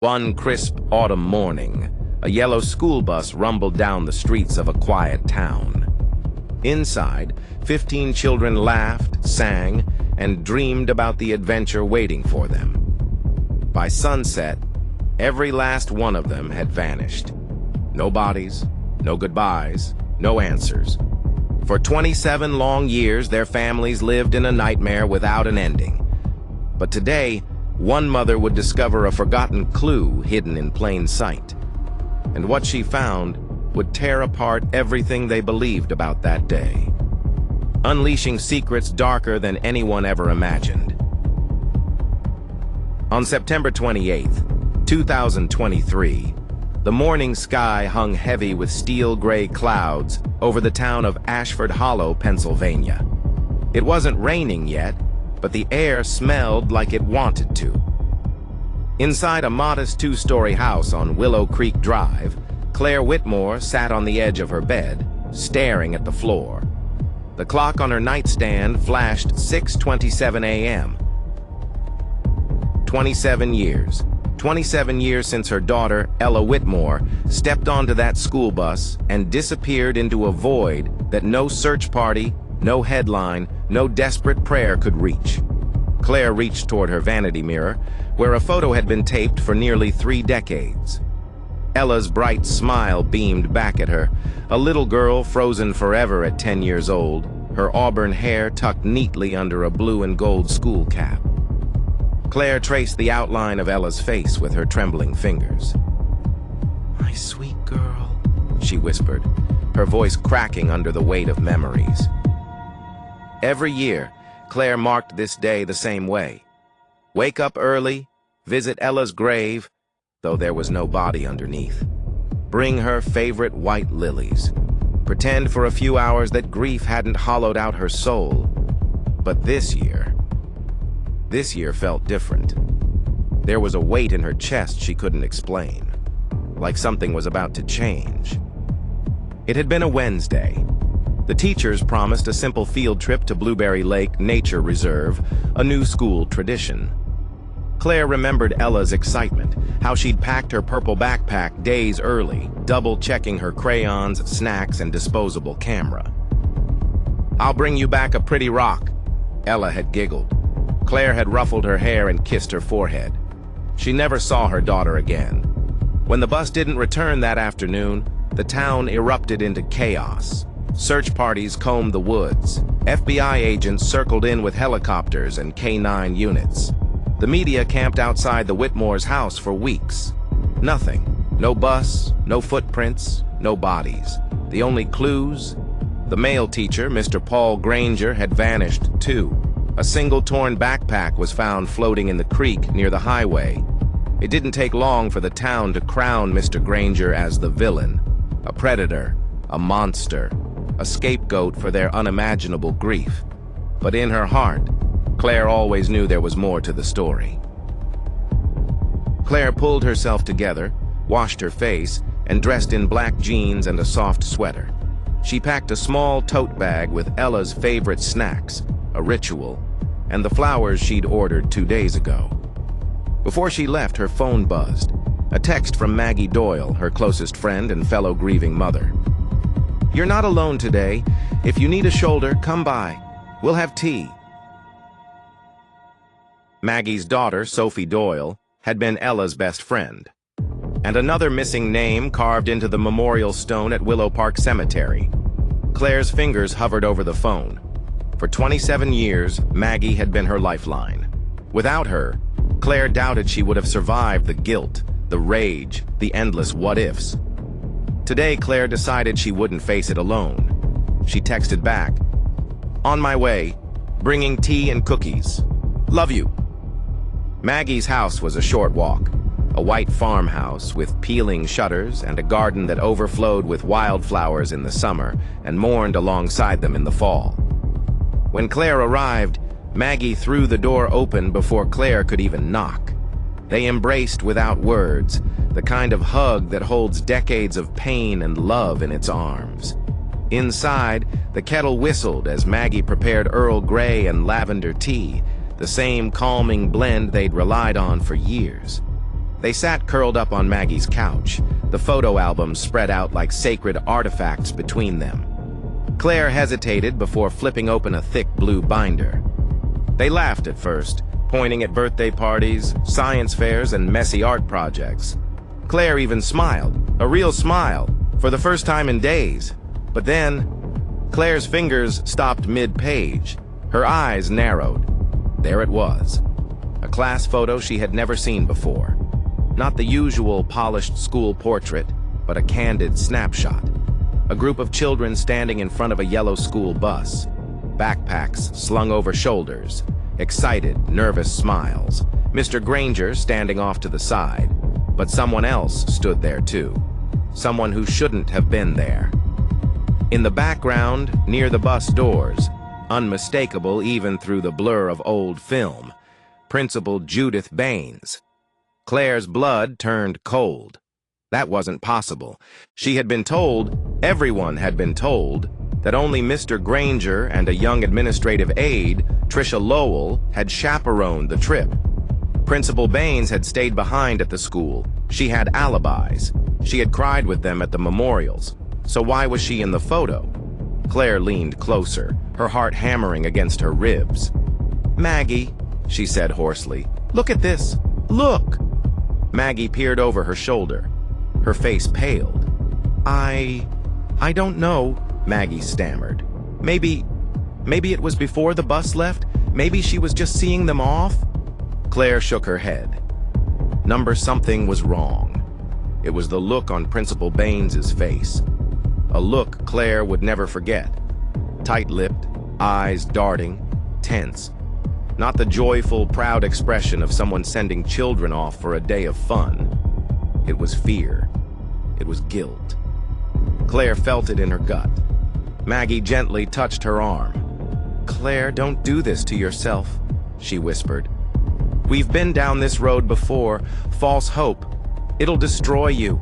One crisp autumn morning, a yellow school bus rumbled down the streets of a quiet town. Inside, 15 children laughed, sang, and dreamed about the adventure waiting for them. By sunset, every last one of them had vanished. No bodies, no goodbyes, no answers. For 27 long years, their families lived in a nightmare without an ending. But today, one mother would discover a forgotten clue hidden in plain sight. And what she found would tear apart everything they believed about that day, unleashing secrets darker than anyone ever imagined. On September 28th, 2023, the morning sky hung heavy with steel-gray clouds over the town of Ashford Hollow, Pennsylvania. It wasn't raining yet, but the air smelled like it wanted to. Inside a modest two-story house on Willow Creek Drive, Claire Whitmore sat on the edge of her bed, staring at the floor. The clock on her nightstand flashed 6:27 a.m. 27 years. 27 years since her daughter, Ella Whitmore, stepped onto that school bus and disappeared into a void that no search party, no headline, no desperate prayer could reach. Claire reached toward her vanity mirror, where a photo had been taped for nearly 3 decades. Ella's bright smile beamed back at her, a little girl frozen forever at 10 years old, her auburn hair tucked neatly under a blue and gold school cap. Claire traced the outline of Ella's face with her trembling fingers. "My sweet girl," she whispered, her voice cracking under the weight of memories. Every year, Claire marked this day the same way. Wake up early, visit Ella's grave, though there was no body underneath. Bring her favorite white lilies. Pretend for a few hours that grief hadn't hollowed out her soul. But this year felt different. There was a weight in her chest she couldn't explain, like something was about to change. It had been a Wednesday. The teachers promised a simple field trip to Blueberry Lake Nature Reserve, a new school tradition. Claire remembered Ella's excitement, how she'd packed her purple backpack days early, double-checking her crayons, snacks, and disposable camera. "I'll bring you back a pretty rock," Ella had giggled. Claire had ruffled her hair and kissed her forehead. She never saw her daughter again. When the bus didn't return that afternoon, the town erupted into chaos. Search parties combed the woods. FBI agents circled in with helicopters and K-9 units. The media camped outside the Whitmore's house for weeks. Nothing. No bus, no footprints, no bodies. The only clues? The male teacher, Mr. Paul Granger, had vanished too. A single torn backpack was found floating in the creek near the highway. It didn't take long for the town to crown Mr. Granger as the villain, a predator, a monster, a scapegoat for their unimaginable grief. But in her heart, Claire always knew there was more to the story. Claire pulled herself together, washed her face, and dressed in black jeans and a soft sweater. She packed a small tote bag with Ella's favorite snacks, a ritual, and the flowers she'd ordered 2 days ago. Before she left, her phone buzzed. A text from Maggie Doyle, her closest friend and fellow grieving mother. "You're not alone today. If you need a shoulder, come by. We'll have tea." Maggie's daughter, Sophie Doyle, had been Ella's best friend. And another missing name carved into the memorial stone at Willow Park Cemetery. Claire's fingers hovered over the phone. For 27 years, Maggie had been her lifeline. Without her, Claire doubted she would have survived the guilt, the rage, the endless what-ifs. Today, Claire decided she wouldn't face it alone. She texted back, "On my way, bringing tea and cookies. Love you." Maggie's house was a short walk, a white farmhouse with peeling shutters and a garden that overflowed with wildflowers in the summer and mourned alongside them in the fall. When Claire arrived, Maggie threw the door open before Claire could even knock. They embraced without words, the kind of hug that holds decades of pain and love in its arms. Inside, the kettle whistled as Maggie prepared Earl Grey and lavender tea, the same calming blend they'd relied on for years. They sat curled up on Maggie's couch, the photo albums spread out like sacred artifacts between them. Claire hesitated before flipping open a thick blue binder. They laughed at first, pointing at birthday parties, science fairs, and messy art projects. Claire even smiled, a real smile, for the first time in days. But then, Claire's fingers stopped mid-page. Her eyes narrowed. There it was. A class photo she had never seen before. Not the usual polished school portrait, but a candid snapshot. A group of children standing in front of a yellow school bus. Backpacks slung over shoulders. Excited, nervous smiles. Mr. Granger standing off to the side. But someone else stood there too. Someone who shouldn't have been there. In the background, near the bus doors, unmistakable even through the blur of old film, Principal Judith Baines. Claire's blood turned cold. That wasn't possible. She had been told, everyone had been told, that only Mr. Granger and a young administrative aide, Tricia Lowell, had chaperoned the trip. Principal Baines had stayed behind at the school. She had alibis. She had cried with them at the memorials. So why was she in the photo? Claire leaned closer, her heart hammering against her ribs. "Maggie," she said hoarsely, "look at this. Look!" Maggie peered over her shoulder. Her face paled. I don't know," Maggie stammered. Maybe it was before the bus left? Maybe she was just seeing them off?" Claire shook her head. Number something was wrong. It was the look on Principal Baines's face. A look Claire would never forget. Tight-lipped, eyes darting, tense. Not the joyful, proud expression of someone sending children off for a day of fun. It was fear. It was guilt. Claire felt it in her gut. Maggie gently touched her arm. "Claire, don't do this to yourself," she whispered. "We've been down this road before. False hope. It'll destroy you."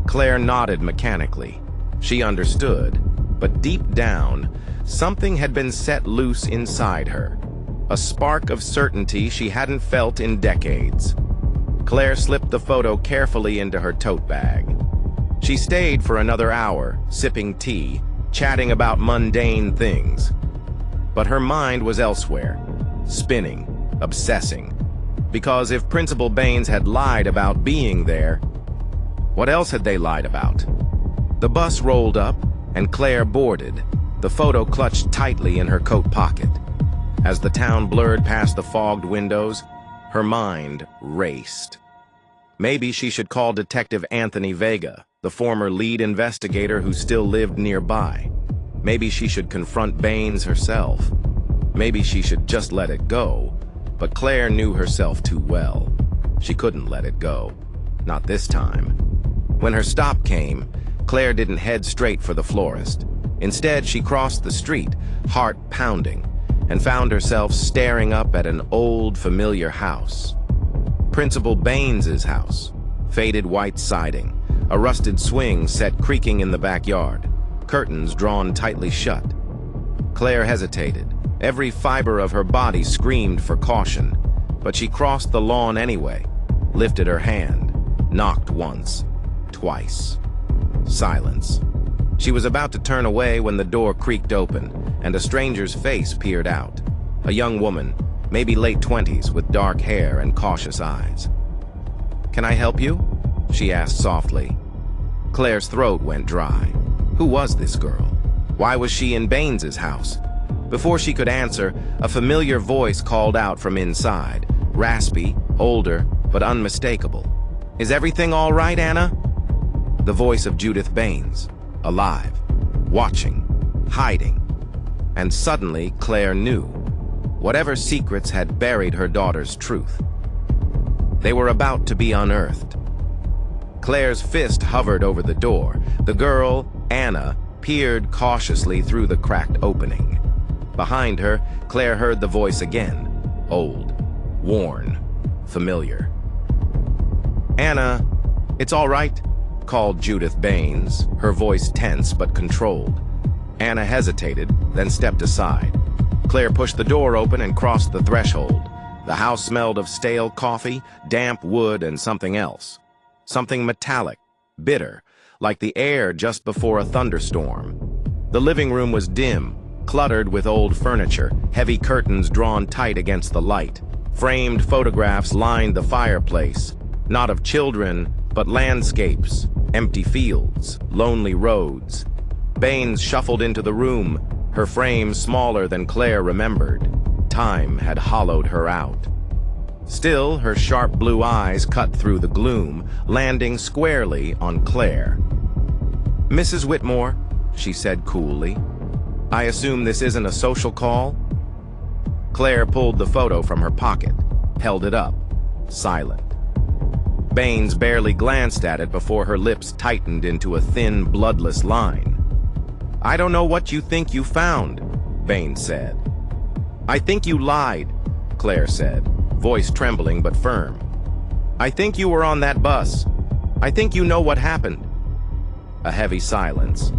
Claire nodded mechanically. She understood, but deep down, something had been set loose inside her. A spark of certainty she hadn't felt in decades. Claire slipped the photo carefully into her tote bag. She stayed for another hour, sipping tea, chatting about mundane things. But her mind was elsewhere, spinning, obsessing. Because if Principal Baines had lied about being there, what else had they lied about? The bus rolled up, and Claire boarded, the photo clutched tightly in her coat pocket. As the town blurred past the fogged windows, her mind raced. Maybe she should call Detective Anthony Vega, the former lead investigator who still lived nearby. Maybe she should confront Baines herself. Maybe she should just let it go. But Claire knew herself too well. She couldn't let it go. Not this time. When her stop came, Claire didn't head straight for the florist. Instead, she crossed the street, heart pounding, and found herself staring up at an old, familiar house. Principal Baines's house. Faded white siding, a rusted swing set creaking in the backyard, curtains drawn tightly shut. Claire hesitated. Every fiber of her body screamed for caution, but she crossed the lawn anyway, lifted her hand, knocked once, twice. Silence. She was about to turn away when the door creaked open, and a stranger's face peered out. A young woman, maybe late 20s, with dark hair and cautious eyes. "Can I help you?" she asked softly. Claire's throat went dry. Who was this girl? Why was she in Baines's house? Before she could answer, a familiar voice called out from inside, raspy, older, but unmistakable. "Is everything all right, Anna?" The voice of Judith Baines, alive, watching, hiding. And suddenly, Claire knew. Whatever secrets had buried her daughter's truth, they were about to be unearthed. Claire's fist hovered over the door. The girl, Anna, peered cautiously through the cracked opening. Behind her, Claire heard the voice again, old, worn, familiar. "Anna, it's all right," called Judith Baines, her voice tense but controlled. Anna hesitated, then stepped aside. Claire pushed the door open and crossed the threshold. The house smelled of stale coffee, damp wood, and something else. Something metallic, bitter, like the air just before a thunderstorm. The living room was dim, cluttered with old furniture, heavy curtains drawn tight against the light. Framed photographs lined the fireplace, not of children, but landscapes, empty fields, lonely roads. Baines shuffled into the room, her frame smaller than Claire remembered. Time had hollowed her out. Still, her sharp blue eyes cut through the gloom, landing squarely on Claire. "Mrs. Whitmore," she said coolly, "I assume this isn't a social call?" Claire pulled the photo from her pocket, held it up, silent. Baines barely glanced at it before her lips tightened into a thin, bloodless line. "I don't know what you think you found," Baines said. "I think you lied," Claire said, voice trembling but firm. "I think you were on that bus. I think you know what happened." A heavy silence.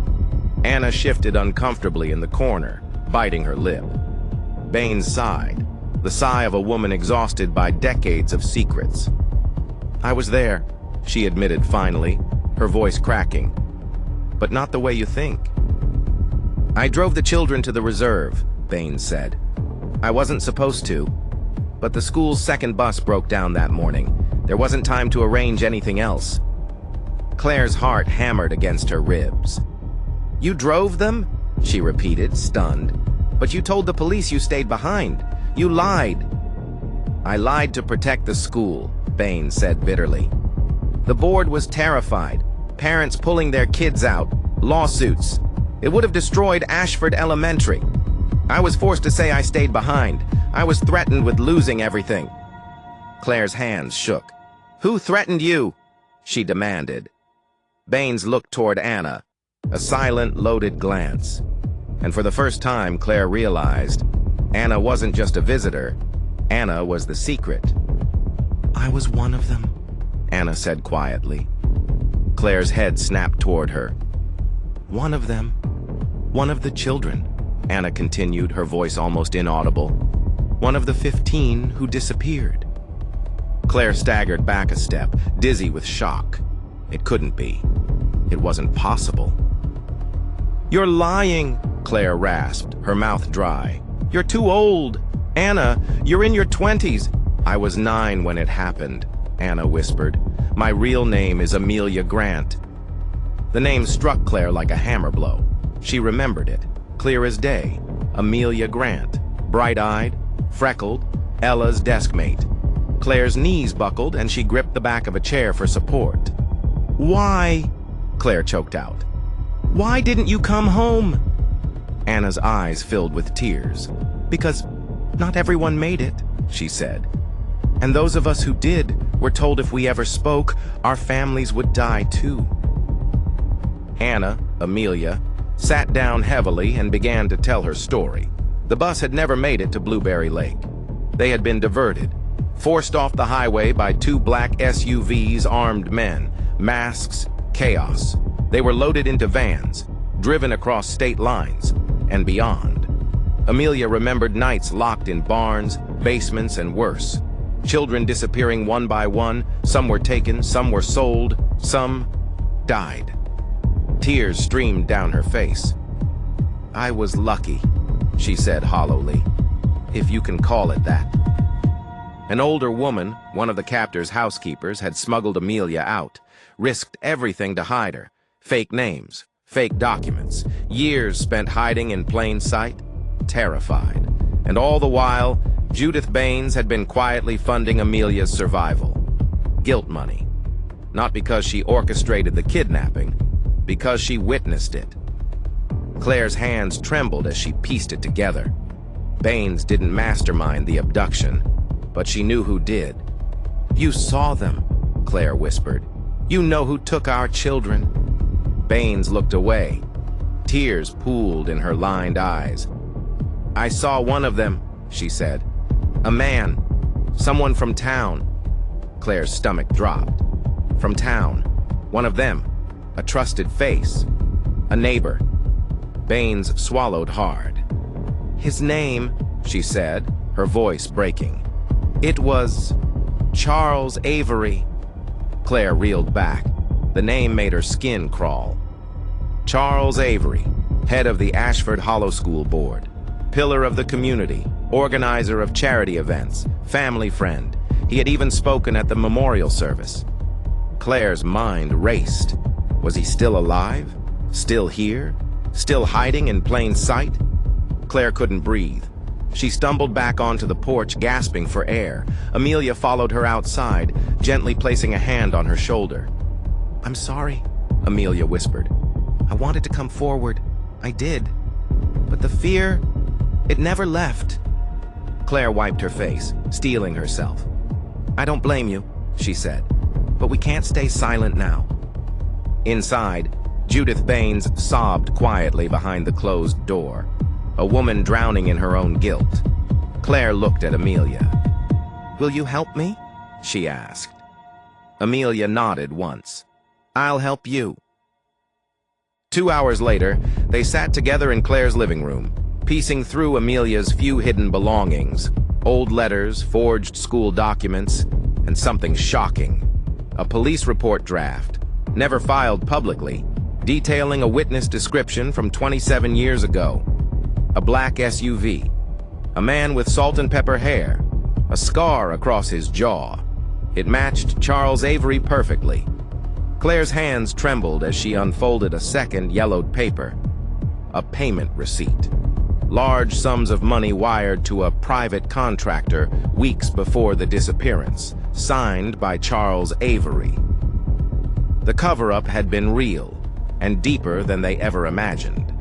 Anna shifted uncomfortably in the corner, biting her lip. Baines sighed, the sigh of a woman exhausted by decades of secrets. "I was there," she admitted finally, her voice cracking. "But not the way you think." "I drove the children to the reserve," Baines said. "I wasn't supposed to, but the school's second bus broke down that morning. There wasn't time to arrange anything else." Claire's heart hammered against her ribs. "You drove them?" she repeated, stunned. "But you told the police you stayed behind. You lied." "I lied to protect the school," Baines said bitterly. "The board was terrified. Parents pulling their kids out. Lawsuits. It would have destroyed Ashford Elementary. I was forced to say I stayed behind. I was threatened with losing everything." Claire's hands shook. "Who threatened you?" she demanded. Baines looked toward Anna, a silent, loaded glance. And for the first time, Claire realized Anna wasn't just a visitor. Anna was the secret. "I was one of them," Anna said quietly. Claire's head snapped toward her. "One of them. One of the children," Anna continued, her voice almost inaudible. "One of the 15 who disappeared." Claire staggered back a step, dizzy with shock. It couldn't be. It wasn't possible. "You're lying," Claire rasped, her mouth dry. "You're too old. Anna, you're in your 20s. "I was 9 when it happened," Anna whispered. "My real name is Amelia Grant." The name struck Claire like a hammer blow. She remembered it, clear as day. Amelia Grant, bright-eyed, freckled, Ella's deskmate. Claire's knees buckled and she gripped the back of a chair for support. "Why?" Claire choked out. "Why didn't you come home?" Anna's eyes filled with tears. "Because not everyone made it," she said. "And those of us who did were told if we ever spoke, our families would die too." Anna, Amelia, sat down heavily and began to tell her story. The bus had never made it to Blueberry Lake. They had been diverted, forced off the highway by 2 black SUVs, armed men, masks, chaos. They were loaded into vans, driven across state lines, and beyond. Amelia remembered nights locked in barns, basements, and worse. Children disappearing one by one, some were taken, some were sold, some died. Tears streamed down her face. "I was lucky," she said hollowly, "if you can call it that." An older woman, one of the captor's housekeepers, had smuggled Amelia out, risked everything to hide her. Fake names, fake documents, years spent hiding in plain sight, terrified. And all the while, Judith Baines had been quietly funding Amelia's survival. Guilt money. Not because she orchestrated the kidnapping, because she witnessed it. Claire's hands trembled as she pieced it together. Baines didn't mastermind the abduction, but she knew who did. "You saw them," Claire whispered. "You know who took our children." Baines looked away. Tears pooled in her lined eyes. "I saw one of them," she said. "A man. Someone from town." Claire's stomach dropped. From town. One of them. A trusted face. A neighbor. Baines swallowed hard. "His name," she said, her voice breaking. It was Charles Avery. Claire reeled back. The name made her skin crawl. Charles Avery, head of the Ashford Hollow School Board, pillar of the community, organizer of charity events, family friend. He had even spoken at the memorial service. Claire's mind raced. Was he still alive? Still here? Still hiding in plain sight? Claire couldn't breathe. She stumbled back onto the porch, gasping for air. Amelia followed her outside, gently placing a hand on her shoulder. "I'm sorry," Amelia whispered. "I wanted to come forward. I did. But the fear, it never left." Claire wiped her face, steeling herself. "I don't blame you," she said, "but we can't stay silent now." Inside, Judith Baines sobbed quietly behind the closed door, a woman drowning in her own guilt. Claire looked at Amelia. "Will you help me?" she asked. Amelia nodded once. "I'll help you." 2 hours later, they sat together in Claire's living room, piecing through Amelia's few hidden belongings, old letters, forged school documents, and something shocking. A police report draft, never filed publicly, detailing a witness description from 27 years ago. A black SUV, a man with salt and pepper hair, a scar across his jaw. It matched Charles Avery perfectly. Claire's hands trembled as she unfolded a second yellowed paper. A payment receipt. Large sums of money wired to a private contractor weeks before the disappearance, signed by Charles Avery. The cover-up had been real, and deeper than they ever imagined.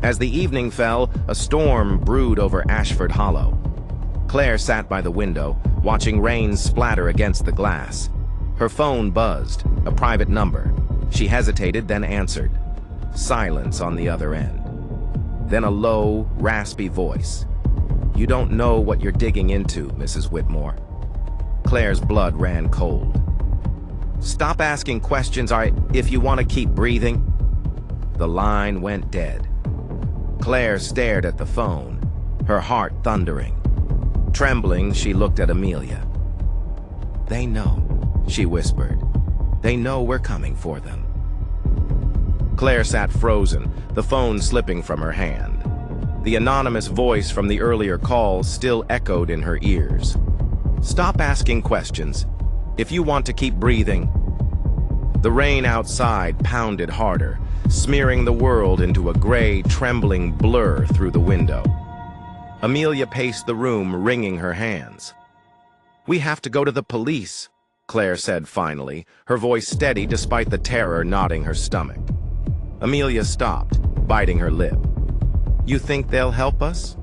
As the evening fell, a storm brewed over Ashford Hollow. Claire sat by the window, watching rain splatter against the glass. Her phone buzzed, a private number. She hesitated, then answered. Silence on the other end. Then a low, raspy voice. "You don't know what you're digging into, Mrs. Whitmore." Claire's blood ran cold. "Stop asking questions, if you want to keep breathing." The line went dead. Claire stared at the phone, her heart thundering. Trembling, she looked at Amelia. "They know," she whispered. "They know we're coming for them." Claire sat frozen, the phone slipping from her hand. The anonymous voice from the earlier call still echoed in her ears. "Stop asking questions. If you want to keep breathing." The rain outside pounded harder, smearing the world into a gray, trembling blur through the window. Amelia paced the room, wringing her hands. "We have to go to the police," Claire said finally, her voice steady despite the terror knotting her stomach. Amelia stopped, biting her lip. "You think they'll help us?"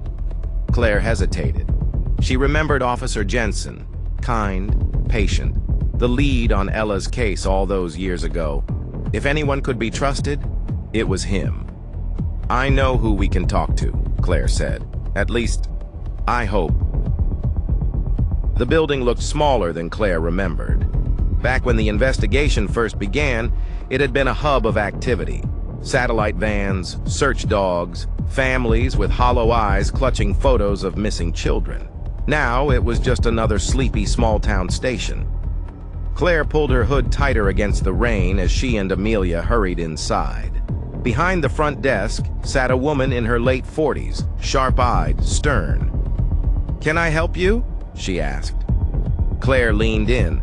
Claire hesitated. She remembered Officer Jensen, kind, patient, the lead on Ella's case all those years ago. If anyone could be trusted, it was him. "I know who we can talk to," Claire said. "At least, I hope." The building looked smaller than Claire remembered. Back when the investigation first began, it had been a hub of activity. Satellite vans, search dogs, families with hollow eyes clutching photos of missing children. Now it was just another sleepy small-town station. Claire pulled her hood tighter against the rain as she and Amelia hurried inside. Behind the front desk sat a woman in her late 40s, sharp-eyed, stern. "Can I help you?" she asked. Claire leaned in.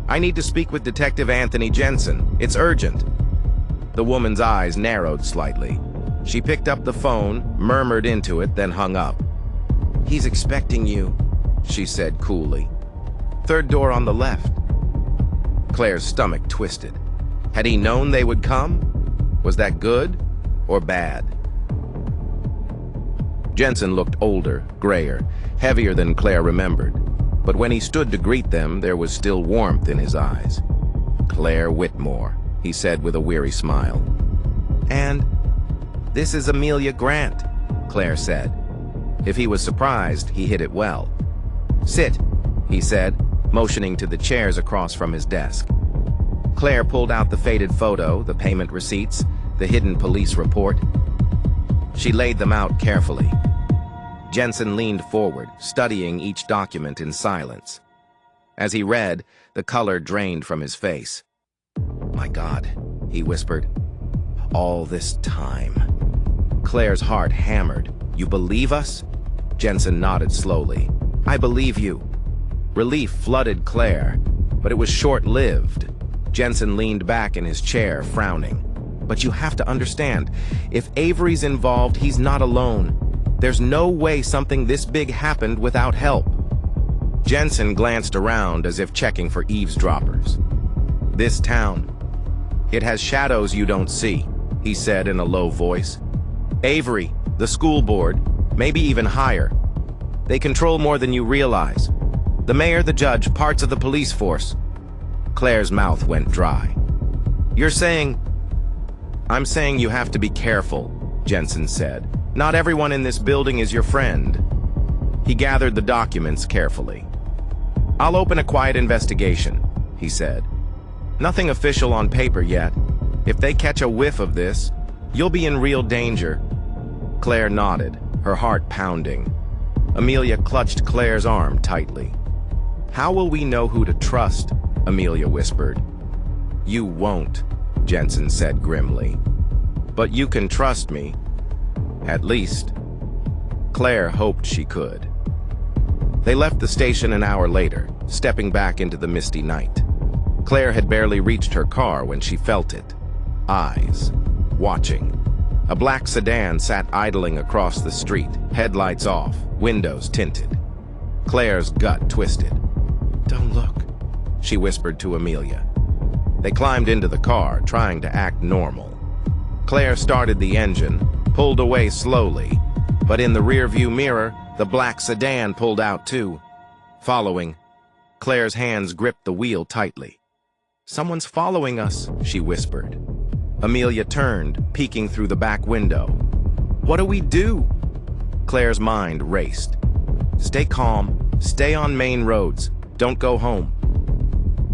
"I need to speak with Detective Anthony Jensen. It's urgent." The woman's eyes narrowed slightly. She picked up the phone, murmured into it, then hung up. "He's expecting you," she said coolly. "Third door on the left." Claire's stomach twisted. Had he known they would come? Was that good or bad? Jensen looked older, grayer, heavier than Claire remembered. But when he stood to greet them, there was still warmth in his eyes. "Claire Whitmore," he said with a weary smile. "And this is Amelia Grant," Claire said. If he was surprised, he hid it well. "Sit," he said, motioning to the chairs across from his desk. Claire pulled out the faded photo, the payment receipts, the hidden police report. She laid them out carefully. Jensen leaned forward, studying each document in silence. As he read, the color drained from his face. "My God," he whispered. "All this time." Claire's heart hammered. "You believe us?" Jensen nodded slowly. "I believe you." Relief flooded Claire, but it was short-lived. Jensen leaned back in his chair, frowning. "But you have to understand, if Avery's involved, he's not alone. There's no way something this big happened without help." Jensen glanced around as if checking for eavesdroppers. "This town, it has shadows you don't see," he said in a low voice. "Avery, the school board, maybe even higher. They control more than you realize. The mayor, the judge, parts of the police force." Claire's mouth went dry. "You're saying—" "I'm saying you have to be careful," Jensen said. "Not everyone in this building is your friend." He gathered the documents carefully. "I'll open a quiet investigation," he said. "Nothing official on paper yet. If they catch a whiff of this, you'll be in real danger." Claire nodded, her heart pounding. Amelia clutched Claire's arm tightly. "How will we know who to trust?" Amelia whispered. "You won't," Jensen said grimly. "But you can trust me. At least." Claire hoped she could. They left the station an hour later, stepping back into the misty night. Claire had barely reached her car when she felt it. Eyes. Watching. A black sedan sat idling across the street, headlights off, windows tinted. Claire's gut twisted. "Don't look," she whispered to Amelia. They climbed into the car, trying to act normal. Claire started the engine, pulled away slowly, but in the rearview mirror, the black sedan pulled out too. Following, Claire's hands gripped the wheel tightly. "Someone's following us," she whispered. Amelia turned, peeking through the back window. "What do we do?" Claire's mind raced. "Stay calm, stay on main roads, don't go home."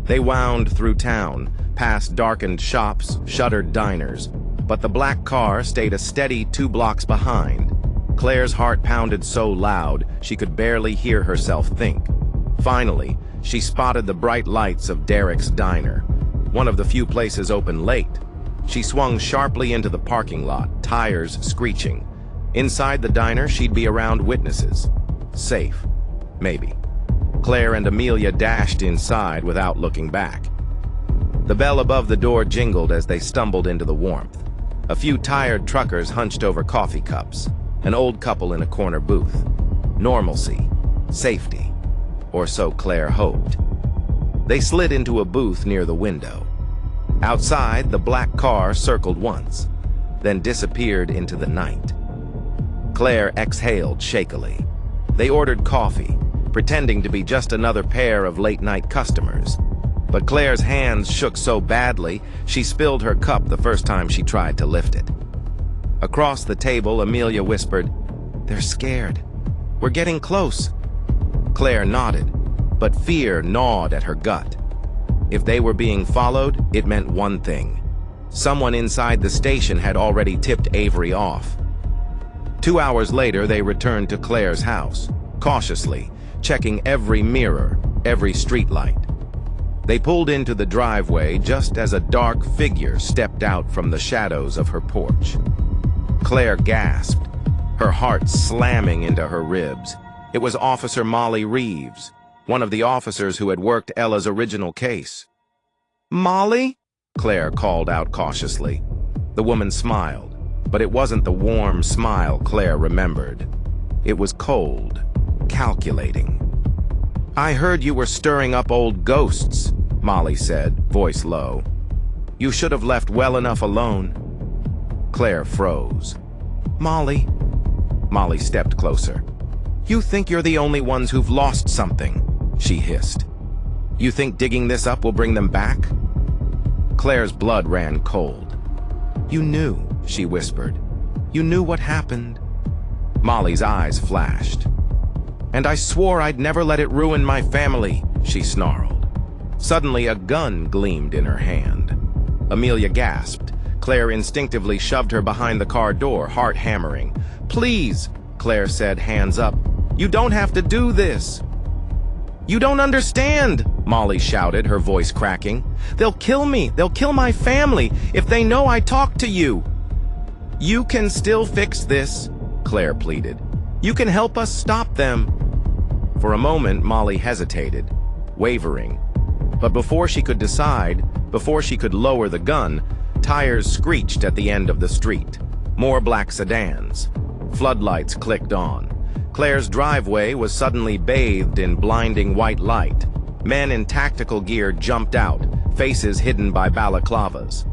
They wound through town, past darkened shops, shuttered diners, but the black car stayed a steady 2 blocks behind. Claire's heart pounded so loud she could barely hear herself think. Finally, she spotted the bright lights of Derek's diner, one of the few places open late. She swung sharply into the parking lot, tires screeching. Inside the diner, she'd be around witnesses. Safe. Maybe. Claire and Amelia dashed inside without looking back. The bell above the door jingled as they stumbled into the warmth. A few tired truckers hunched over coffee cups. An old couple in a corner booth. Normalcy. Safety. Or so Claire hoped. They slid into a booth near the window. Outside, the black car circled once, then disappeared into the night. Claire exhaled shakily. They ordered coffee, pretending to be just another pair of late-night customers. But Claire's hands shook so badly, she spilled her cup the first time she tried to lift it. Across the table, Amelia whispered, "They're scared. We're getting close." Claire nodded, but fear gnawed at her gut. If they were being followed, it meant one thing. Someone inside the station had already tipped Avery off. 2 hours later, they returned to Claire's house, cautiously, checking every mirror, every streetlight. They pulled into the driveway just as a dark figure stepped out from the shadows of her porch. Claire gasped, her heart slamming into her ribs. It was Officer Molly Reeves, one of the officers who had worked Ella's original case. "Molly?" Claire called out cautiously. The woman smiled, but it wasn't the warm smile Claire remembered. It was cold, calculating. "I heard you were stirring up old ghosts," Molly said, voice low. "You should have left well enough alone." Claire froze. "Molly?" Molly stepped closer. "You think you're the only ones who've lost something," she hissed. "You think digging this up will bring them back?" Claire's blood ran cold. "You knew," she whispered. "You knew what happened." Molly's eyes flashed. "And I swore I'd never let it ruin my family," she snarled. Suddenly, a gun gleamed in her hand. Amelia gasped. Claire instinctively shoved her behind the car door, heart hammering. "Please!" Claire said, hands up. "You don't have to do this." "You don't understand," Molly shouted, her voice cracking. "They'll kill me. They'll kill my family if they know I talked to you." "You can still fix this," Claire pleaded. "You can help us stop them." For a moment, Molly hesitated, wavering. But before she could decide, before she could lower the gun, tires screeched at the end of the street. More black sedans. Floodlights clicked on. Claire's driveway was suddenly bathed in blinding white light. Men in tactical gear jumped out, faces hidden by balaclavas.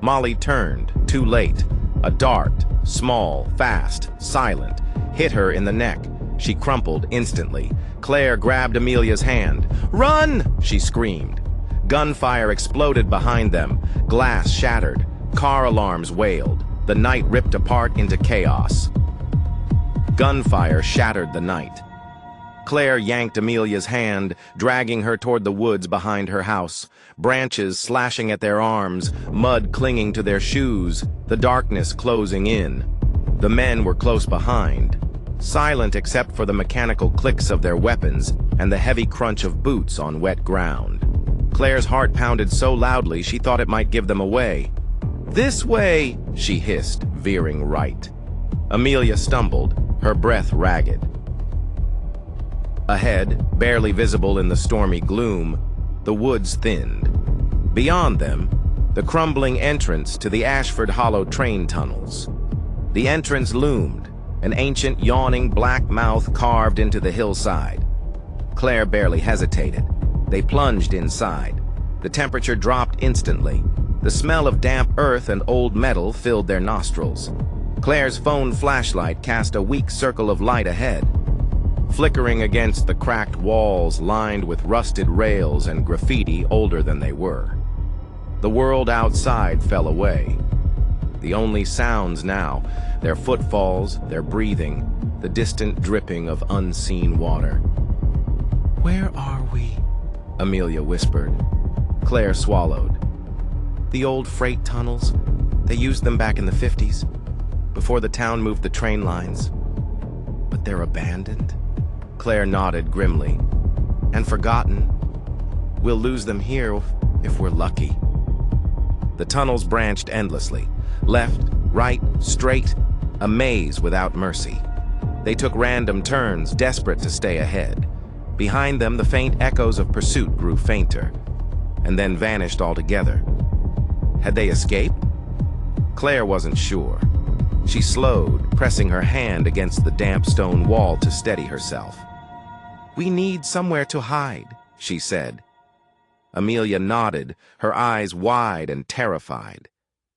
Molly turned, too late. A dart, small, fast, silent, hit her in the neck. She crumpled instantly. Claire grabbed Amelia's hand. "Run!" she screamed. Gunfire exploded behind them. Glass shattered. Car alarms wailed. The night ripped apart into chaos. Gunfire shattered the night. Claire yanked Amelia's hand, dragging her toward the woods behind her house. Branches slashing at their arms, mud clinging to their shoes, the darkness closing in. The men were close behind, silent except for the mechanical clicks of their weapons and the heavy crunch of boots on wet ground. Claire's heart pounded so loudly she thought it might give them away. "This way!" she hissed, veering right. Amelia stumbled, her breath ragged. Ahead, barely visible in the stormy gloom, the woods thinned. Beyond them, the crumbling entrance to the Ashford Hollow train tunnels. The entrance loomed, an ancient yawning black mouth carved into the hillside. Claire barely hesitated. They plunged inside. The temperature dropped instantly. The smell of damp earth and old metal filled their nostrils. Claire's phone flashlight cast a weak circle of light ahead, flickering against the cracked walls lined with rusted rails and graffiti older than they were. The world outside fell away. The only sounds now, their footfalls, their breathing, the distant dripping of unseen water. "Where are we?" Amelia whispered. Claire swallowed. "The old freight tunnels. They used them back in the 50s, before the town moved the train lines. But they're abandoned?" Claire nodded grimly. "And forgotten. We'll lose them here if we're lucky." The tunnels branched endlessly. Left, right, straight, a maze without mercy. They took random turns, desperate to stay ahead. Behind them, the faint echoes of pursuit grew fainter, and then vanished altogether. Had they escaped? Claire wasn't sure. She slowed, pressing her hand against the damp stone wall to steady herself. "We need somewhere to hide," she said. Amelia nodded, her eyes wide and terrified.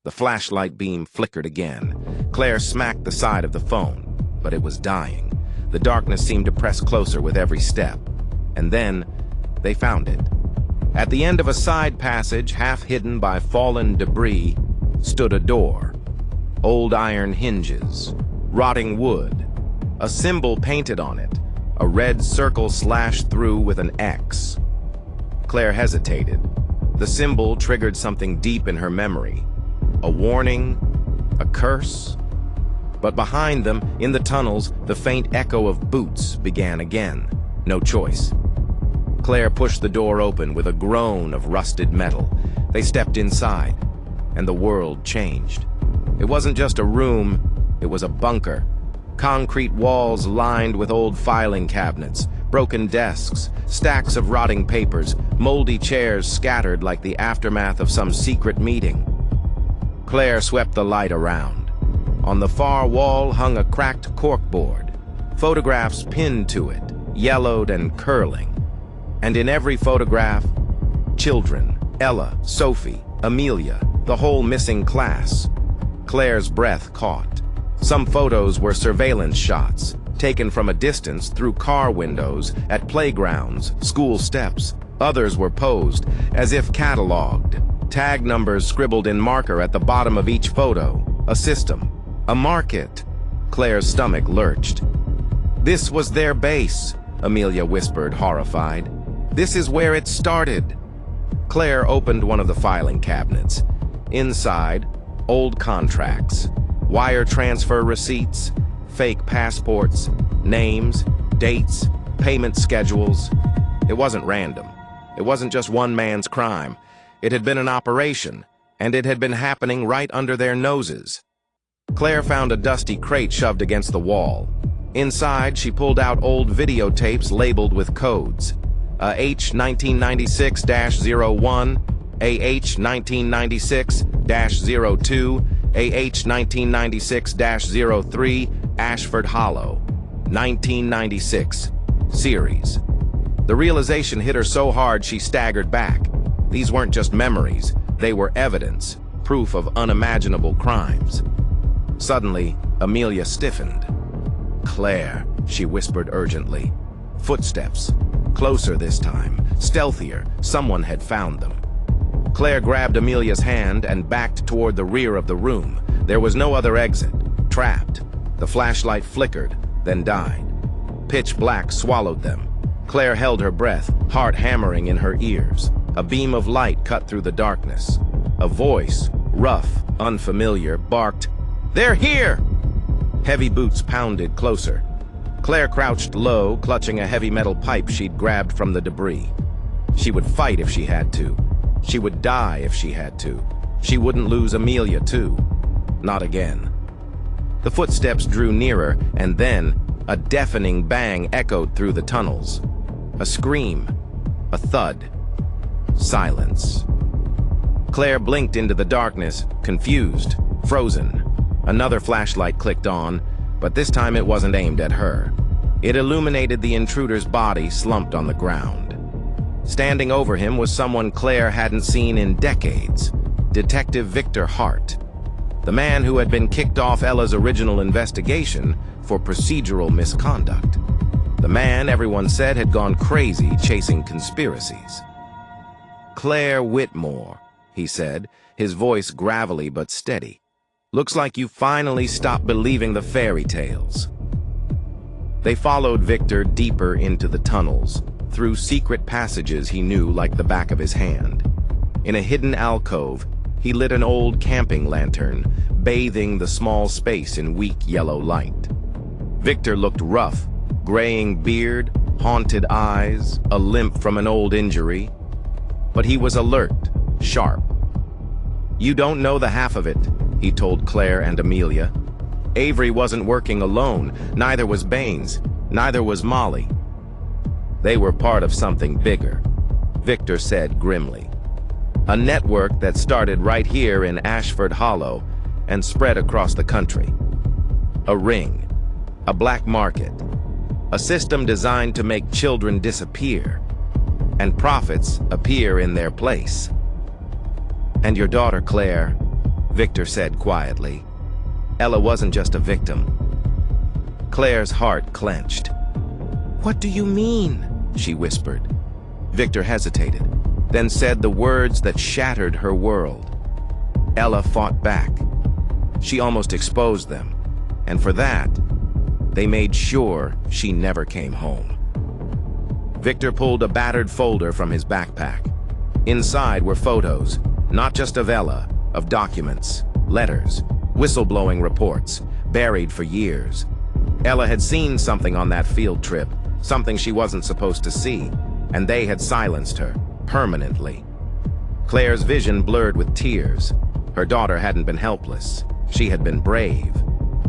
The flashlight beam flickered again. Claire smacked the side of the phone, but it was dying. The darkness seemed to press closer with every step. And then, they found it. At the end of a side passage, half hidden by fallen debris, stood a door. Old iron hinges, rotting wood, a symbol painted on it, a red circle slashed through with an X. Claire hesitated. The symbol triggered something deep in her memory. A warning, a curse. But behind them, in the tunnels, the faint echo of boots began again. No choice. Claire pushed the door open with a groan of rusted metal. They stepped inside, and the world changed. It wasn't just a room, it was a bunker. Concrete walls lined with old filing cabinets, broken desks, stacks of rotting papers, moldy chairs scattered like the aftermath of some secret meeting. Claire swept the light around. On the far wall hung a cracked corkboard, photographs pinned to it, yellowed and curling. And in every photograph, children, Ella, Sophie, Amelia, the whole missing class. Claire's breath caught. Some photos were surveillance shots, taken from a distance through car windows, at playgrounds, school steps. Others were posed, as if catalogued. Tag numbers scribbled in marker at the bottom of each photo. A system. A market. Claire's stomach lurched. "This was their base," Amelia whispered, horrified. "This is where it started." Claire opened one of the filing cabinets. Inside, old contracts, wire transfer receipts, Fake passports, names, dates, payment schedules. It wasn't random. It wasn't just one man's crime. It had been an operation, and it had been happening right under their noses. Claire found a dusty crate shoved against the wall. Inside, she pulled out old videotapes labeled with codes. AH 1996-01, AH 1996-02, AH 1996-03, Ashford Hollow, 1996, series. The realization hit her so hard she staggered back. These weren't just memories, they were evidence, proof of unimaginable crimes. Suddenly, Amelia stiffened. "Claire," she whispered urgently. Footsteps. Closer this time, stealthier. Someone had found them. Claire grabbed Amelia's hand and backed toward the rear of the room. There was no other exit. Trapped. The flashlight flickered, then died. Pitch black swallowed them. Claire held her breath, heart hammering in her ears. A beam of light cut through the darkness. A voice, rough, unfamiliar, barked, "They're here!" Heavy boots pounded closer. Claire crouched low, clutching a heavy metal pipe she'd grabbed from the debris. She would fight if she had to. She would die if she had to. She wouldn't lose Amelia, too. Not again. The footsteps drew nearer, and then a deafening bang echoed through the tunnels. A scream. A thud. Silence. Claire blinked into the darkness, confused, frozen. Another flashlight clicked on, but this time it wasn't aimed at her. It illuminated the intruder's body slumped on the ground. Standing over him was someone Claire hadn't seen in decades, Detective Victor Hart, the man who had been kicked off Ella's original investigation for procedural misconduct. The man, everyone said, had gone crazy chasing conspiracies. "Claire Whitmore," he said, his voice gravelly but steady. "Looks like you finally stopped believing the fairy tales." They followed Victor deeper into the tunnels, through secret passages he knew like the back of his hand. In a hidden alcove, he lit an old camping lantern, bathing the small space in weak yellow light. Victor looked rough, graying beard, haunted eyes, a limp from an old injury. But he was alert, sharp. "You don't know the half of it," he told Claire and Amelia. "Avery wasn't working alone, neither was Baines, neither was Molly. They were part of something bigger," Victor said grimly. "A network that started right here in Ashford Hollow and spread across the country. A ring, a black market, a system designed to make children disappear, and prophets appear in their place. And your daughter, Claire," Victor said quietly. "Ella wasn't just a victim." Claire's heart clenched. "What do you mean?" she whispered. Victor hesitated, then said the words that shattered her world. Ella fought back. She almost exposed them, and for that, they made sure she never came home. Victor pulled a battered folder from his backpack. Inside were photos, not just of Ella, of documents, letters, whistleblowing reports, buried for years. Ella had seen something on that field trip, something she wasn't supposed to see, and they had silenced her, permanently. Claire's vision blurred with tears. Her daughter hadn't been helpless. She had been brave,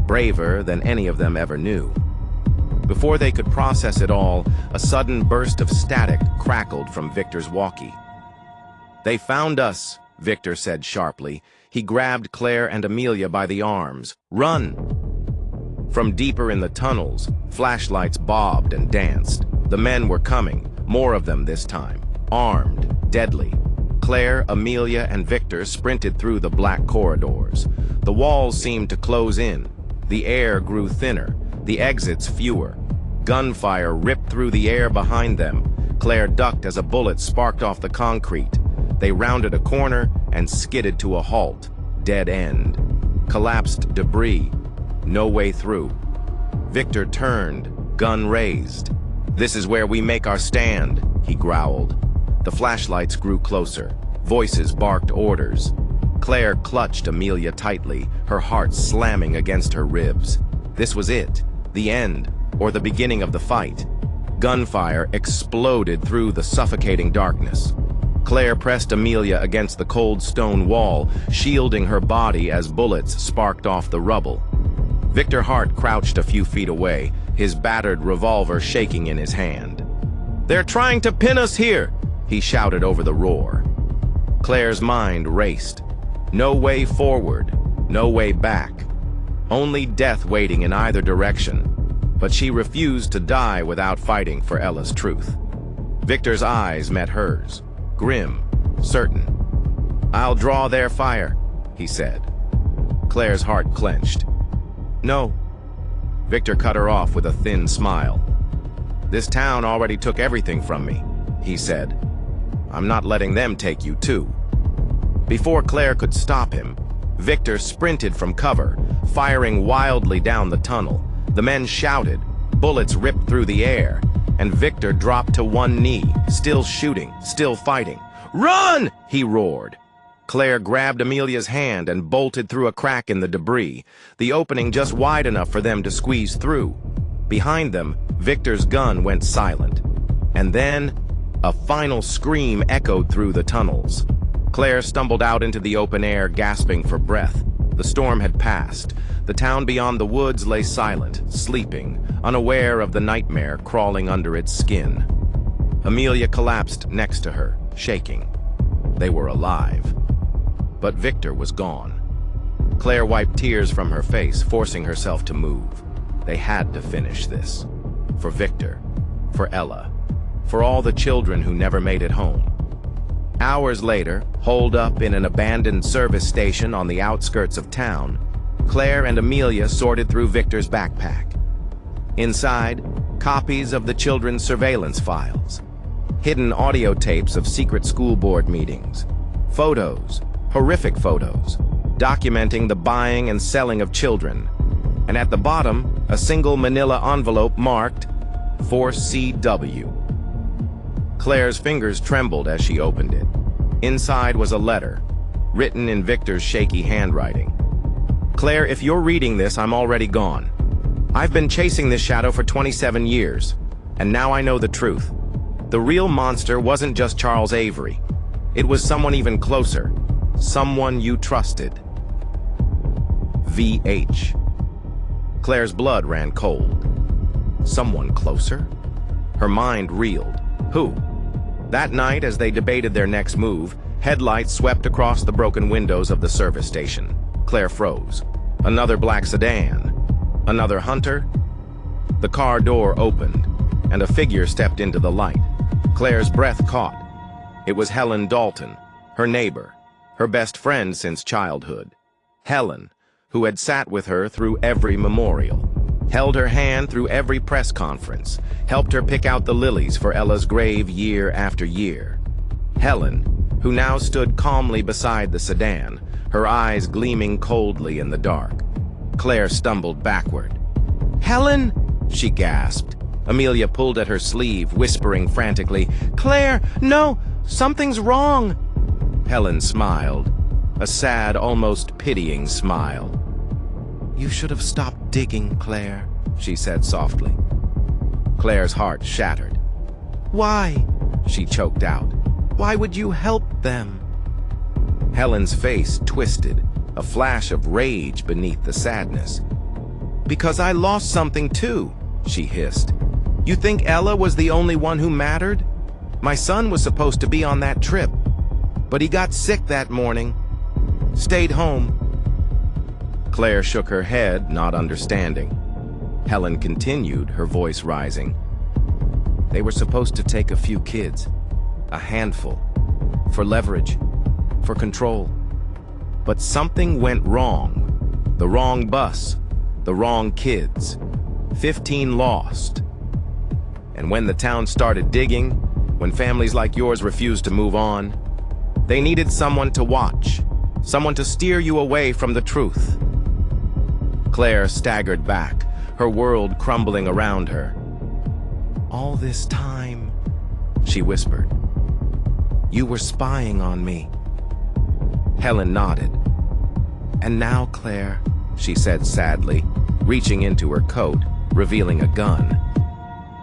braver than any of them ever knew. Before they could process it all, a sudden burst of static crackled from Victor's walkie. "They found us," Victor said sharply. He grabbed Claire and Amelia by the arms. "Run!" From deeper in the tunnels, flashlights bobbed and danced. The men were coming, more of them this time, armed, deadly. Claire, Amelia, and Victor sprinted through the black corridors. The walls seemed to close in. The air grew thinner, the exits fewer. Gunfire ripped through the air behind them. Claire ducked as a bullet sparked off the concrete. They rounded a corner and skidded to a halt. Dead end. Collapsed debris. No way through. Victor turned, gun raised. "This is where we make our stand," he growled. The flashlights grew closer. Voices barked orders. Claire clutched Amelia tightly, her heart slamming against her ribs. This was it, the end, or the beginning of the fight. Gunfire exploded through the suffocating darkness. Claire pressed Amelia against the cold stone wall, shielding her body as bullets sparked off the rubble. Victor Hart crouched a few feet away, his battered revolver shaking in his hand. "They're trying to pin us here!" he shouted over the roar. Claire's mind raced. No way forward, no way back. Only death waiting in either direction. But she refused to die without fighting for Ella's truth. Victor's eyes met hers, grim, certain. "I'll draw their fire," he said. Claire's heart clenched. "No." Victor cut her off with a thin smile. "This town already took everything from me," he said. "I'm not letting them take you too." Before Claire could stop him, Victor sprinted from cover, firing wildly down the tunnel. The men shouted, bullets ripped through the air, and Victor dropped to one knee, still shooting, still fighting. "Run!" he roared. Claire grabbed Amelia's hand and bolted through a crack in the debris, the opening just wide enough for them to squeeze through. Behind them, Victor's gun went silent. And then, a final scream echoed through the tunnels. Claire stumbled out into the open air, gasping for breath. The storm had passed. The town beyond the woods lay silent, sleeping, unaware of the nightmare crawling under its skin. Amelia collapsed next to her, shaking. They were alive. But Victor was gone. Claire wiped tears from her face, forcing herself to move. They had to finish this. For Victor, for Ella, for all the children who never made it home. Hours later, holed up in an abandoned service station on the outskirts of town, Claire and Amelia sorted through Victor's backpack. Inside, copies of the children's surveillance files, hidden audio tapes of secret school board meetings, photos, horrific photos, documenting the buying and selling of children, and at the bottom, a single manila envelope marked for CW. Claire's fingers trembled as she opened it. Inside was a letter, written in Victor's shaky handwriting. "Claire, if you're reading this, I'm already gone. I've been chasing this shadow for 27 years, and now I know the truth. The real monster wasn't just Charles Avery. It was someone even closer, someone you trusted. VH." Claire's blood ran cold. Someone closer? Her mind reeled. Who? That night, as they debated their next move, headlights swept across the broken windows of the service station. Claire froze. Another black sedan. Another hunter? The car door opened, and a figure stepped into the light. Claire's breath caught. It was Helen Dalton, her neighbor, her best friend since childhood. Helen, who had sat with her through every memorial, held her hand through every press conference, helped her pick out the lilies for Ella's grave year after year. Helen, who now stood calmly beside the sedan, her eyes gleaming coldly in the dark. Claire stumbled backward. "Helen!" she gasped. Amelia pulled at her sleeve, whispering frantically, "Claire, no! Something's wrong!" Helen smiled, a sad, almost pitying smile. "You should have stopped digging, Claire," she said softly. Claire's heart shattered. "Why?" she choked out. "Why would you help them?" Helen's face twisted, a flash of rage beneath the sadness. "Because I lost something too," she hissed. "You think Ella was the only one who mattered? My son was supposed to be on that trip, but he got sick that morning. Stayed home." Claire shook her head, not understanding. Helen continued, her voice rising. "They were supposed to take a few kids, a handful, for leverage, for control. But something went wrong. The wrong bus, the wrong kids. 15 lost. And when the town started digging, when families like yours refused to move on, they needed someone to watch, someone to steer you away from the truth." Claire staggered back, her world crumbling around her. "All this time," she whispered, "you were spying on me." Helen nodded. "And now, Claire," she said sadly, reaching into her coat, revealing a gun.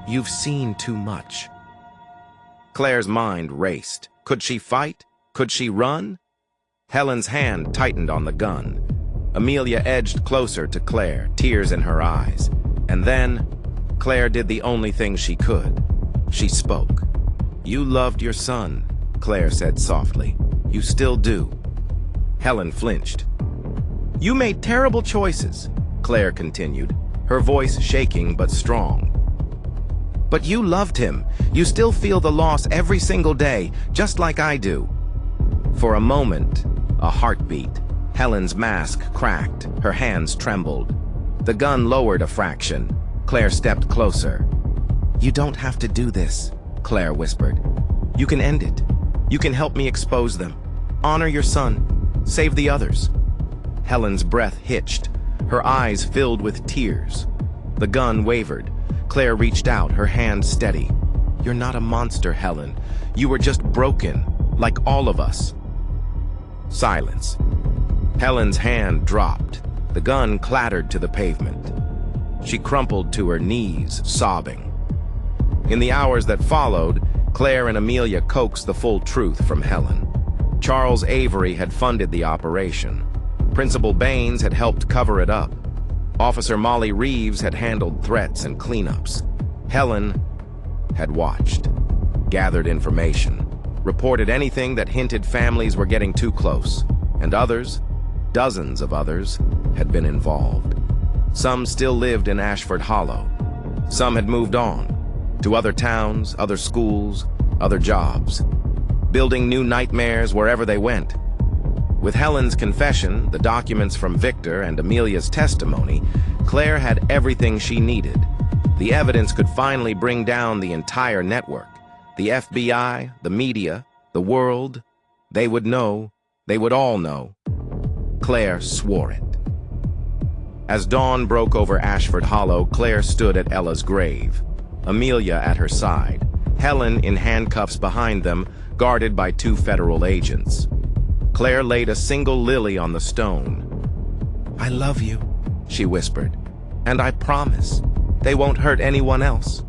"You've seen too much." Claire's mind raced. Could she fight? Could she run? Helen's hand tightened on the gun. Amelia edged closer to Claire, tears in her eyes. And then, Claire did the only thing she could. She spoke. "You loved your son," Claire said softly. "You still do." Helen flinched. "You made terrible choices," Claire continued, her voice shaking but strong. "But you loved him. You still feel the loss every single day, just like I do." For a moment, a heartbeat. Helen's mask cracked, her hands trembled. The gun lowered a fraction. Claire stepped closer. "You don't have to do this," Claire whispered. "You can end it. You can help me expose them. Honor your son. Save the others." Helen's breath hitched, her eyes filled with tears. The gun wavered. Claire reached out, her hand steady. "You're not a monster, Helen. You were just broken, like all of us." Silence. Helen's hand dropped. The gun clattered to the pavement. She crumpled to her knees, sobbing. In the hours that followed, Claire and Amelia coaxed the full truth from Helen. Charles Avery had funded the operation. Principal Baines had helped cover it up. Officer Molly Reeves had handled threats and cleanups. Helen had watched, gathered information, reported anything that hinted families were getting too close, and others, dozens of others, had been involved. Some still lived in Ashford Hollow. Some had moved on, to other towns, other schools, other jobs, building new nightmares wherever they went. With Helen's confession, the documents from Victor, and Amelia's testimony, Claire had everything she needed. The evidence could finally bring down the entire network. The FBI, the media, the world. They would know. They would all know. Claire swore it. As dawn broke over Ashford Hollow, Claire stood at Ella's grave, Amelia at her side, Helen in handcuffs behind them, guarded by 2 federal agents. Claire laid a single lily on the stone. "I love you," she whispered, "and I promise they won't hurt anyone else."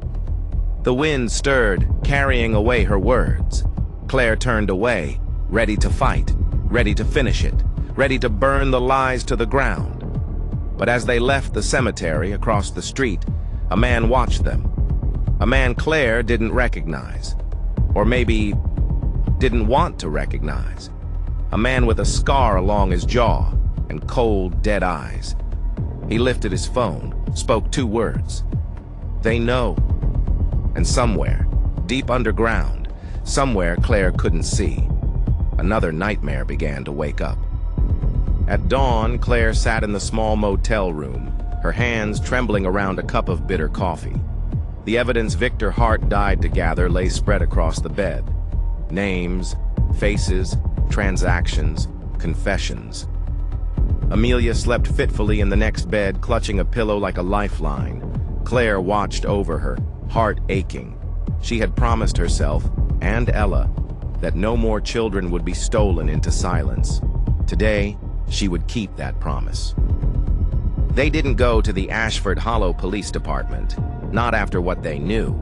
The wind stirred, carrying away her words. Claire turned away, ready to fight, ready to finish it, ready to burn the lies to the ground. But as they left the cemetery across the street, a man watched them. A man Claire didn't recognize, or maybe didn't want to recognize. A man with a scar along his jaw and cold, dead eyes. He lifted his phone, spoke 2 words. "They know." And somewhere, deep underground, somewhere Claire couldn't see, another nightmare began to wake up. At dawn, Claire sat in the small motel room, her hands trembling around a cup of bitter coffee. The evidence Victor Hart died to gather lay spread across the bed. Names, faces, transactions, confessions. Amelia slept fitfully in the next bed, clutching a pillow like a lifeline. Claire watched over her, heart aching. She had promised herself, and Ella, that no more children would be stolen into silence. Today, she would keep that promise. They didn't go to the Ashford Hollow Police Department, not after what they knew.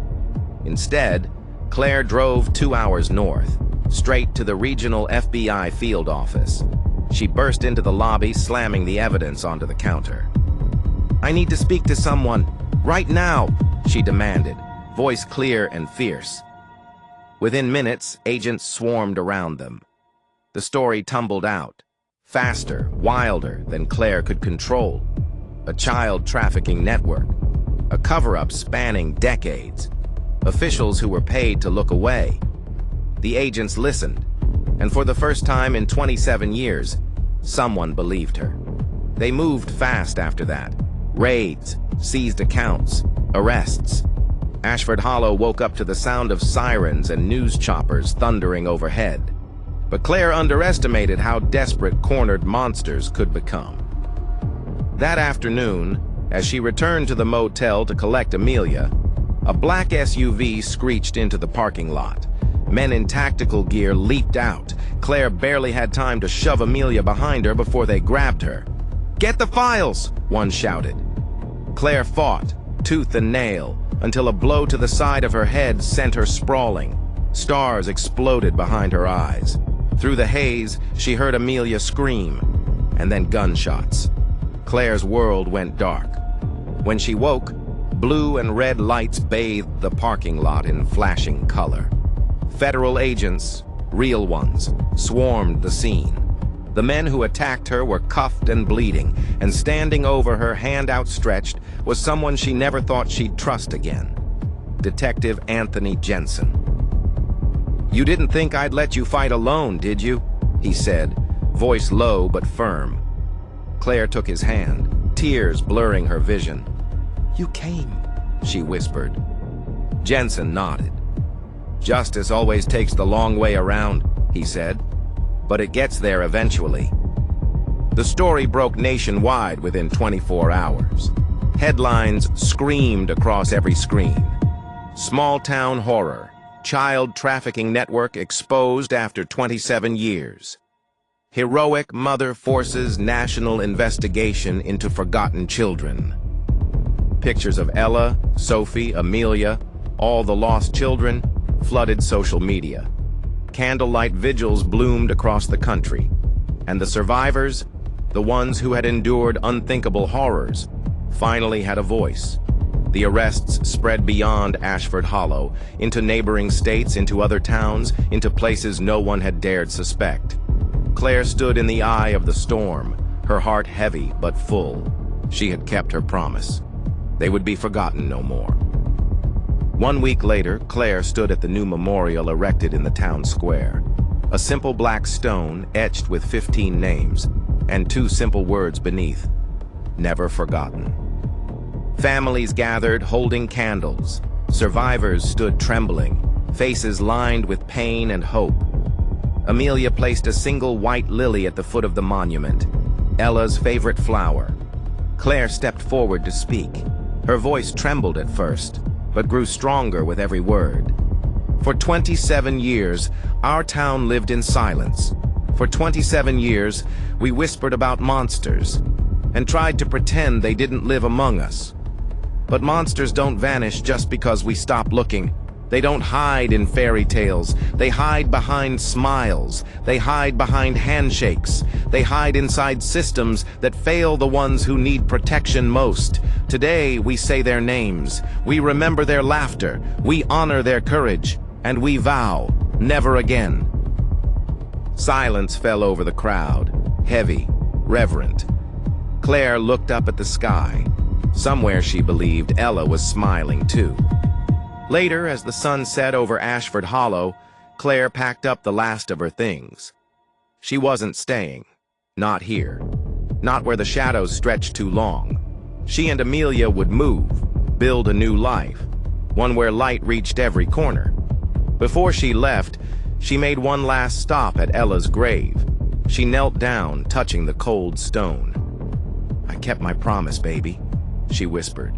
Instead, Claire drove 2 hours north, straight to the regional FBI field office. She burst into the lobby, slamming the evidence onto the counter. "I need to speak to someone, right now," she demanded, voice clear and fierce. Within minutes, agents swarmed around them. The story tumbled out, faster, wilder than Claire could control. A child trafficking network, a cover-up spanning decades, officials who were paid to look away. The agents listened, and for the first time in 27 years, someone believed her. They moved fast after that. Raids, seized accounts, arrests. Ashford Hollow woke up to the sound of sirens and news choppers thundering overhead. But Claire underestimated how desperate cornered monsters could become. That afternoon, as she returned to the motel to collect Amelia, a black SUV screeched into the parking lot. Men in tactical gear leaped out. Claire barely had time to shove Amelia behind her before they grabbed her. "Get the files!" one shouted. Claire fought, tooth and nail, until a blow to the side of her head sent her sprawling. Stars exploded behind her eyes. Through the haze, she heard Amelia scream, and then gunshots. Claire's world went dark. When she woke, blue and red lights bathed the parking lot in flashing color. Federal agents, real ones, swarmed the scene. The men who attacked her were cuffed and bleeding, and standing over her, hand outstretched, was someone she never thought she'd trust again. Detective Anthony Jensen. "You didn't think I'd let you fight alone, did you?" he said, voice low but firm. Claire took his hand, tears blurring her vision. "You came," she whispered. Jensen nodded. "Justice always takes the long way around," he said, "but it gets there eventually." The story broke nationwide within 24 hours. Headlines screamed across every screen. Small-town horror. Child trafficking network exposed after 27 years. Heroic mother forces national investigation into forgotten children. Pictures of Ella, Sophie, Amelia, all the lost children, flooded social media. Candlelight vigils bloomed across the country. And the survivors, the ones who had endured unthinkable horrors, finally had a voice. The arrests spread beyond Ashford Hollow, into neighboring states, into other towns, into places no one had dared suspect. Claire stood in the eye of the storm, her heart heavy but full. She had kept her promise. They would be forgotten no more. 1 week later, Claire stood at the new memorial erected in the town square. A simple black stone etched with 15 names, and 2 simple words beneath: never forgotten. Families gathered, holding candles. Survivors stood trembling, faces lined with pain and hope. Amelia placed a single white lily at the foot of the monument, Ella's favorite flower. Claire stepped forward to speak. Her voice trembled at first, but grew stronger with every word. For 27 years, our town lived in silence. For 27 years, we whispered about monsters and tried to pretend they didn't live among us. But monsters don't vanish just because we stop looking. They don't hide in fairy tales. They hide behind smiles. They hide behind handshakes. They hide inside systems that fail the ones who need protection most. Today, we say their names. We remember their laughter. We honor their courage. And we vow, never again. Silence fell over the crowd, heavy, reverent. Claire looked up at the sky. Somewhere, she believed, Ella was smiling too. Later, as the sun set over Ashford Hollow, Claire packed up the last of her things. She wasn't staying. Not here. Not where the shadows stretched too long. She and Amelia would move, build a new life, one where light reached every corner. Before she left, she made one last stop at Ella's grave. She knelt down, touching the cold stone. "I kept my promise, baby," she whispered.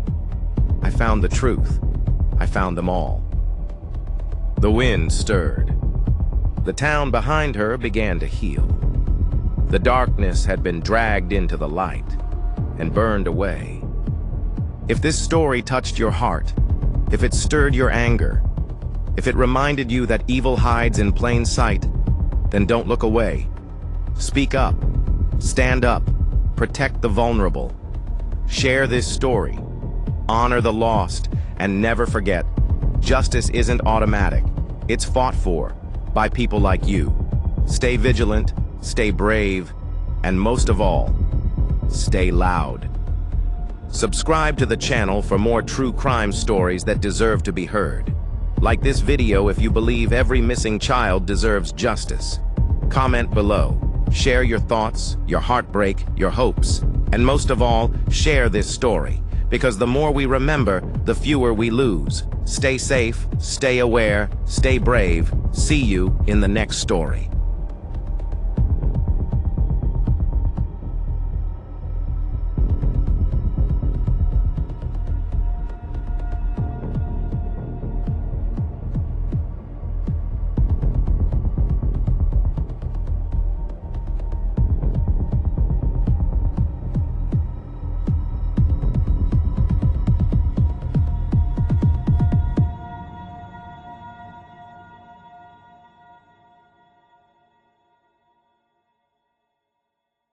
"I found the truth. I found them all." The wind stirred. The town behind her began to heal. The darkness had been dragged into the light and burned away. If this story touched your heart, if it stirred your anger, if it reminded you that evil hides in plain sight, then don't look away. Speak up. Stand up. Protect the vulnerable. Share this story. Honor the lost. And never forget, justice isn't automatic. It's fought for by people like you. Stay vigilant, stay brave, and most of all, stay loud. Subscribe to the channel for more true crime stories that deserve to be heard. Like this video if you believe every missing child deserves justice. Comment below. Share your thoughts, your heartbreak, your hopes, and most of all, share this story. Because the more we remember, the fewer we lose. Stay safe, stay aware, stay brave. See you in the next story.